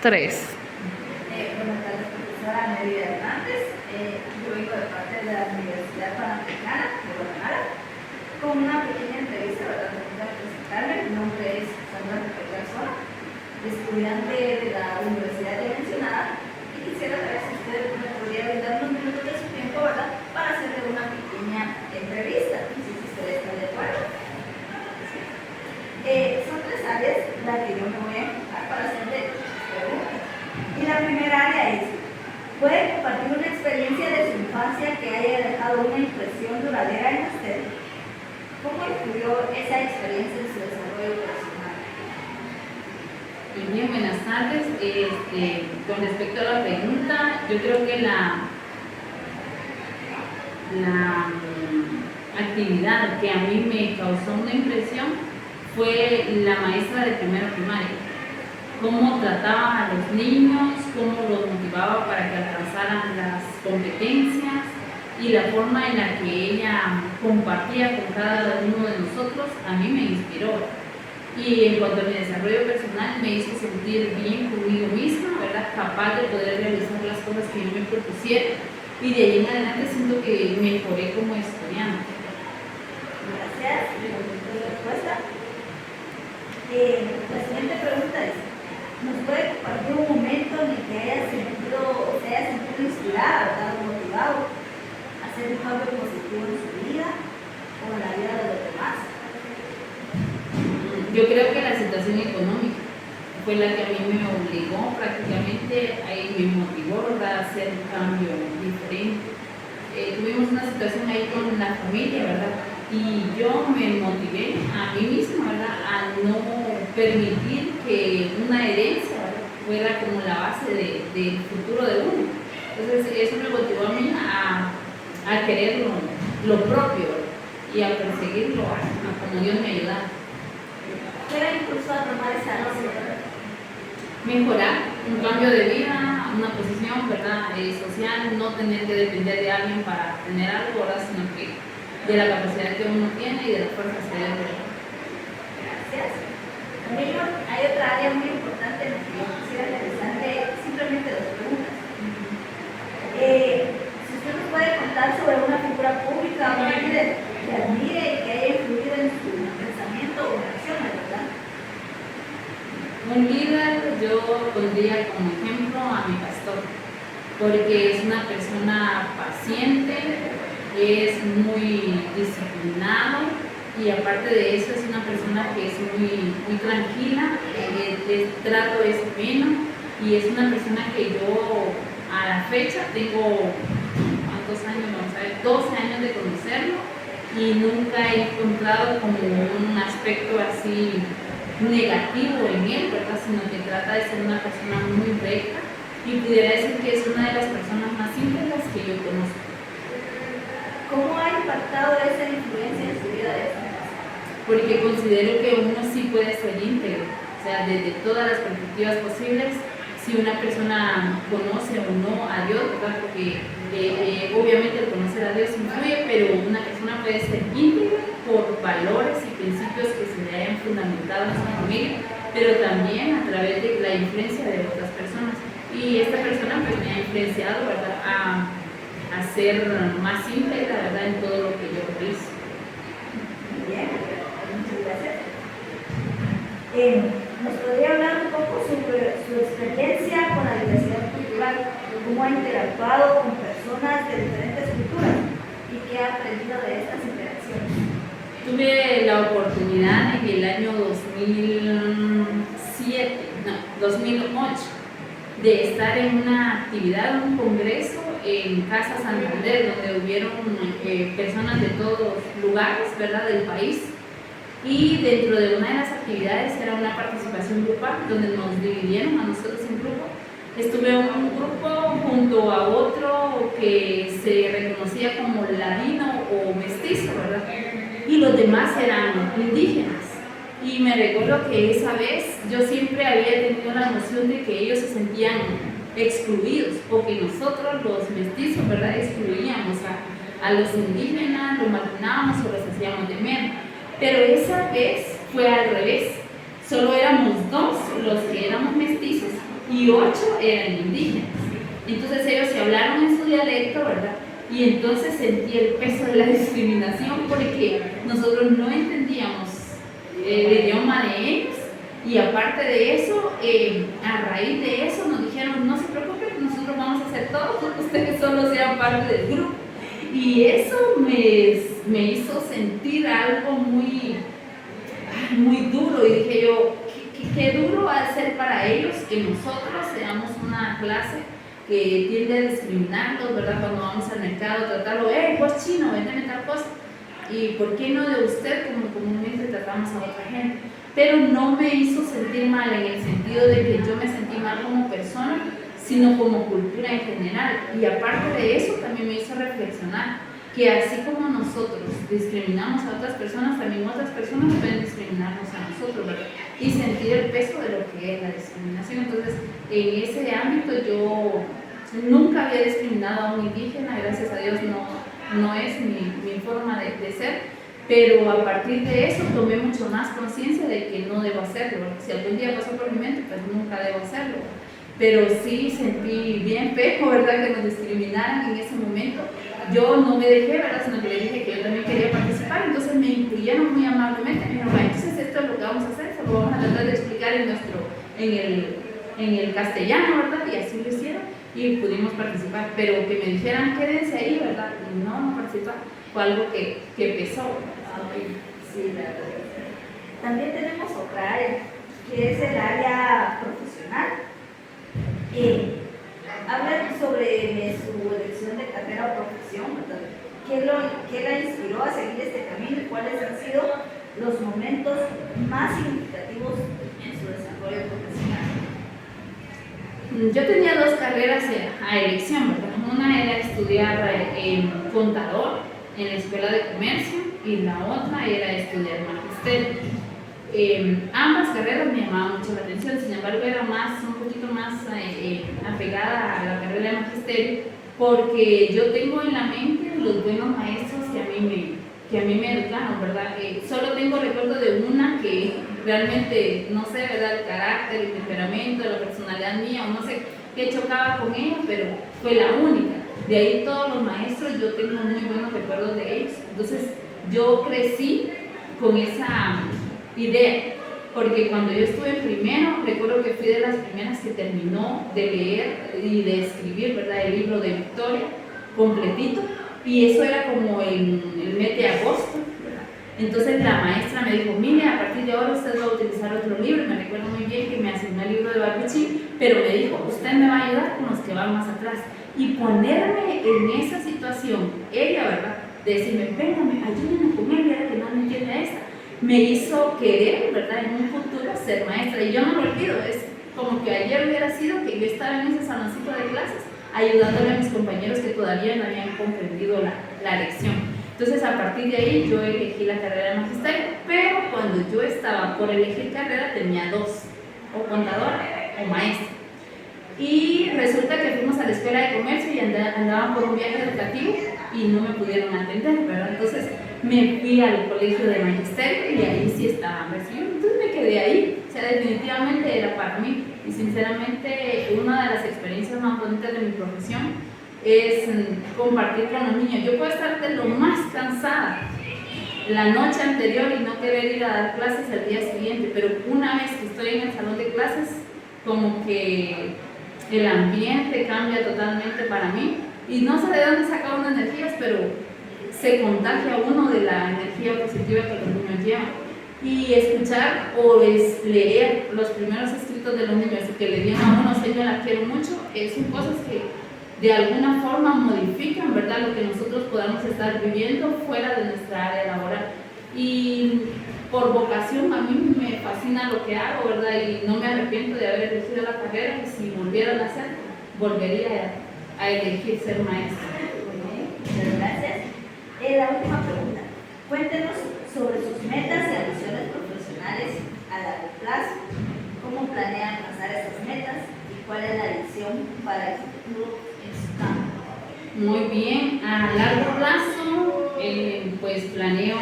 3. Buenas tardes, profesora Mérida Hernández. Yo vengo de parte de la Universidad Panamericana de Guatemala con una pequeña entrevista, ¿verdad? Para presentarme. Mi nombre es Sandra Garza, estudiante de la universidad ya mencionada, y quisiera saber si usted me podría brindar unos minutos de su tiempo, ¿verdad?, para hacerle una pequeña entrevista, si usted está de acuerdo. Son tres áreas las que yo me voy a enfocar para hacerle preguntas. Y la primera área es: ¿puede compartir una experiencia de su infancia que haya dejado una impresión duradera en usted? ¿Cómo influyó esa experiencia en su desarrollo personal? Bien, buenas tardes. Con respecto a la pregunta, yo creo que la actividad que a mí me causó una impresión fue la maestra de primero primaria. Cómo trataba a los niños, cómo los motivaba para que alcanzaran las competencias y la forma en la que ella compartía con cada uno de nosotros, a mí me inspiró. Y en cuanto a mi desarrollo personal, me hizo sentir bien conmigo misma, ¿verdad?, capaz de poder realizar las cosas que yo me propusiera, y de ahí en adelante siento que mejoré como estudiante. Gracias por tu respuesta. La siguiente pregunta es: ¿nos puede compartir un momento en el que se haya sentido inspirado, ¿verdad?, o motivado a hacer un cambio positivo en su vida o en la vida de los demás? Yo creo que la situación económica fue la que a mí me obligó prácticamente, y me motivó, ¿verdad?, a hacer un cambio diferente. Tuvimos una situación ahí con la familia, ¿verdad?, y yo me motivé a mí misma, ¿verdad?, a no permitir que una herencia, ¿verdad?, fuera como la base del futuro de uno. Entonces eso me motivó a mí a querer lo propio, ¿verdad?, y a perseguirlo como Dios me ayudara. ¿Qué la impulsó a tomar esa decisión? Mejorar, un cambio de vida, una posición, ¿verdad?, social, no tener que depender de alguien para tener algo, ¿verdad?, sino que de la capacidad que uno tiene y de las fuerzas que Dios le da. Gracias. Amigo, hay otra área muy importante en la que yo quisiera realizarle simplemente dos preguntas. Si usted nos puede contar sobre una figura pública o un líder que admire y que haya influido en su pensamiento o acciones, ¿verdad? Un líder, yo pondría como ejemplo a mi pastor, porque es una persona paciente, es muy disciplinado, y aparte de eso es una persona que es muy tranquila, el trato es ameno, y es una persona que yo a la fecha tengo, ¿cuántos años? Vamos a ver, 12 años de conocerlo, y nunca he encontrado como un aspecto así negativo en él, ¿verdad?, sino que trata de ser una persona muy recta, y pudiera decir que es una de las personas más íntegras que yo conozco. ¿Cómo ha impactado esa influencia en su vida de esta persona? Porque considero que uno sí puede ser íntegro, o sea, desde todas las perspectivas posibles. Si una persona conoce o no a Dios, ¿verdad?, porque obviamente el conocer a Dios influye, pero una persona puede ser íntegra por valores y principios que se le hayan fundamentado en su familia, pero también a través de la influencia de otras personas. Y esta persona pues me ha influenciado, ¿verdad?, a ser más íntegra, ¿verdad?, en todo lo que yo realizo. Bien, muchas gracias. ¿Nos podría hablar un poco sobre su experiencia con la diversidad cultural? ¿Cómo ha interactuado con personas de diferentes culturas y qué ha aprendido de estas interacciones? Tuve la oportunidad en el año 2008, de estar en una actividad, un congreso en Casa Santander, donde hubieron personas de todos lugares, ¿verdad?, del país. Y dentro de una de las actividades era una participación grupal, donde nos dividieron a nosotros en grupo. Estuve en un grupo junto a otro que se reconocía como ladino o mestizo, ¿verdad?, y los demás eran indígenas. Y me recuerdo que esa vez yo siempre había tenido la noción de que ellos se sentían excluidos, porque nosotros los mestizos, ¿verdad?, excluíamos a los indígenas, los marginábamos o los hacíamos de menos. Pero esa vez fue al revés, solo éramos dos los que éramos mestizos y y 8 eran indígenas. Entonces ellos se hablaron en su dialecto, ¿verdad? Y entonces sentí el peso de la discriminación porque nosotros no entendíamos el idioma de ellos y aparte de eso, a raíz de eso nos dijeron, no se preocupen, nosotros vamos a hacer todo, ustedes solo sean parte del grupo. Y eso me hizo sentir algo muy duro y dije yo, qué duro va a ser para ellos que nosotros seamos una clase que tiende a discriminarlos, ¿verdad? Cuando vamos al mercado, tratarlo, pues chino, véndeme tal cosa. ¿Y por qué no de usted como comúnmente tratamos a otra gente? Pero no me hizo sentir mal en el sentido de que yo me sentí mal como persona, sino como cultura en general. Y aparte de eso, también me hizo reflexionar que así como nosotros discriminamos a otras personas, también otras personas pueden discriminarnos a nosotros, ¿verdad? Y sentir el peso de lo que es la discriminación. Entonces, en ese ámbito yo nunca había discriminado a un indígena, gracias a Dios no es mi forma de ser, pero a partir de eso tomé mucho más conciencia de que no debo hacerlo, ¿verdad? Si algún día pasó por mi mente, pues nunca debo hacerlo. Pero sí sentí bien feo, ¿verdad?, que nos discriminaran en ese momento. Yo no me dejé, ¿verdad?, sino que le dije que yo también quería participar, entonces me incluyeron muy amablemente, me dijeron, entonces esto es lo que vamos a hacer, se lo vamos a tratar de explicar en el castellano, ¿verdad?, y así lo hicieron y pudimos participar, pero que me dijeran quédense ahí, ¿verdad?, y no participar, fue algo que pesó. Sí, la verdad. También tenemos otra área, que es el área profesional. Habla sobre su elección de carrera o profesión, ¿verdad? ¿Qué la inspiró a seguir este camino y cuáles han sido los momentos más significativos en su desarrollo profesional? Yo tenía dos carreras a elección, ¿verdad? Una era estudiar contador en la escuela de comercio y la otra era estudiar magisterio. Ambas carreras me llamaban mucho la atención, sin embargo era un poquito más apegada a la carrera de magisterio porque yo tengo en la mente los buenos maestros que a mí me educaron, ¿verdad? Solo tengo recuerdo de una que realmente, no sé, ¿verdad?, el carácter, el temperamento, la personalidad mía, o no sé qué chocaba con ella, pero fue la única. De ahí todos los maestros, yo tengo muy buenos recuerdos de ellos. Entonces yo crecí con esa idea, porque cuando yo estuve en primero, recuerdo que fui de las primeras que terminó de leer y de escribir, ¿verdad?, el libro de Victoria completito, y eso era como en el mes de agosto, ¿verdad? Entonces la maestra me dijo, mire, a partir de ahora usted va a utilizar otro libro, y me recuerdo muy bien que me asignó el libro de Barbuchín, pero me dijo, usted me va a ayudar con los que van más atrás, y ponerme en esa situación, ella, ¿verdad?, de decirme, véngame, ayúdenme con ella, que no me entiende esta, me hizo querer, ¿verdad?, en un futuro ser maestra. Y yo no lo olvido, es como que ayer hubiera sido que yo estaba en ese saloncito de clases ayudándole a mis compañeros que todavía no habían comprendido la lección. Entonces a partir de ahí yo elegí la carrera de magisterio, pero cuando yo estaba por elegir carrera tenía dos, o contadora o maestra. Y resulta que fuimos a la escuela de comercio y andaban por un viaje educativo y no me pudieron atender, ¿verdad? Entonces me fui al colegio de magisterio y ahí sí estaba recibiendo. Entonces me quedé ahí, o sea, definitivamente era para mí. Y sinceramente una de las experiencias más bonitas de mi profesión es compartir con los niños. Yo puedo estar de lo más cansada la noche anterior y no querer ir a dar clases al día siguiente, pero una vez que estoy en el salón de clases, como que el ambiente cambia totalmente para mí y no sé de dónde saca uno energías, pero se contagia uno de la energía positiva que los niños llevan. Y escuchar o leer los primeros escritos de los niños y que le digan a uno, yo la quiero mucho, son cosas que de alguna forma modifican, ¿verdad?, lo que nosotros podamos estar viviendo fuera de nuestra área laboral. Y por vocación a mí me fascina lo que hago, ¿verdad?, y no me arrepiento de haber elegido la carrera, y si volviera a hacer, volvería a elegir ser maestra. Muy bien, muchas gracias. La última pregunta. Cuéntenos sobre sus metas y ambiciones profesionales a largo plazo. ¿Cómo planean alcanzar esas metas y cuál es la visión para el futuro en su campo? Muy bien, a largo plazo, pues planeo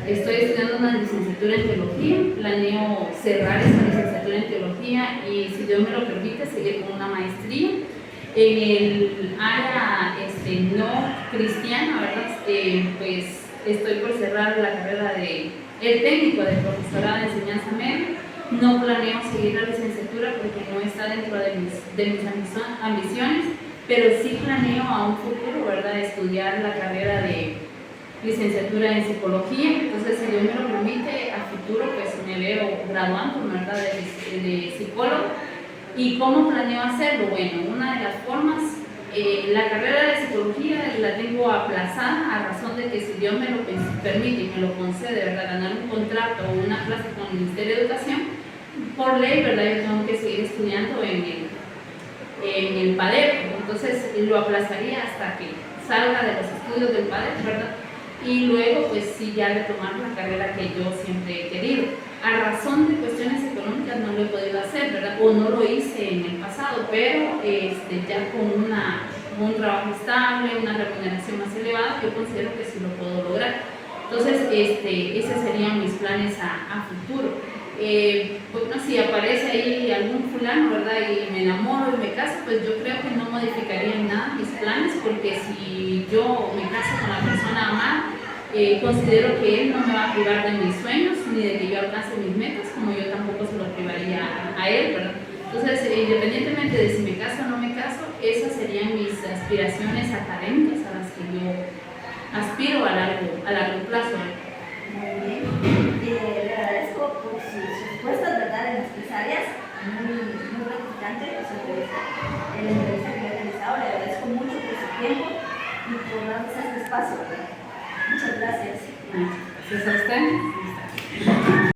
Estoy estudiando una licenciatura en teología, planeo cerrar esta licenciatura en teología y, si Dios me lo permite, seguir con una maestría en el área no cristiana, ¿verdad? Pues estoy por cerrar la carrera de el técnico de profesorado de enseñanza media. No planeo seguir la licenciatura porque no está dentro de mis ambiciones, pero sí planeo a un futuro, ¿verdad?, estudiar la carrera de licenciatura en psicología. Entonces, si Dios me lo permite, a futuro pues me veo graduando, ¿verdad?, de psicólogo. ¿Y cómo planeo hacerlo? Bueno, una de las formas, la carrera de psicología la tengo aplazada a razón de que, si Dios me lo permite y me lo concede, ¿verdad?, ganar un contrato o una plaza con el Ministerio de Educación, por ley, ¿verdad?, yo tengo que seguir estudiando en el PADEP. Entonces lo aplazaría hasta que salga de los estudios del PADEP, ¿verdad?, y luego pues sí ya retomar la carrera que yo siempre he querido. A razón de cuestiones económicas no lo he podido hacer, ¿verdad?, o no lo hice en el pasado, pero ya con un trabajo estable, una remuneración más elevada, yo considero que sí lo puedo lograr. Entonces, esos serían mis planes a futuro. Bueno, si aparece ahí algún fulano, ¿verdad?, y me enamoro y me caso, pues yo creo que no modificaría en nada mis planes, porque si yo me caso con la persona amada, considero que él no me va a privar de mis sueños ni de que yo alcance mis metas, como yo tampoco se lo privaría a él, ¿verdad? Entonces, independientemente de si me caso o no me caso, esas serían mis aspiraciones académicas a las que yo aspiro a largo plazo. Muy bien. Le agradezco por sus respuestas, ¿verdad?, en las tres áreas. Muy gratificante su entrevista. En la entrevista que me ha realizado, le agradezco mucho por su tiempo y por darnos este espacio, ¿verdad? Muchas gracias. Gracias a usted.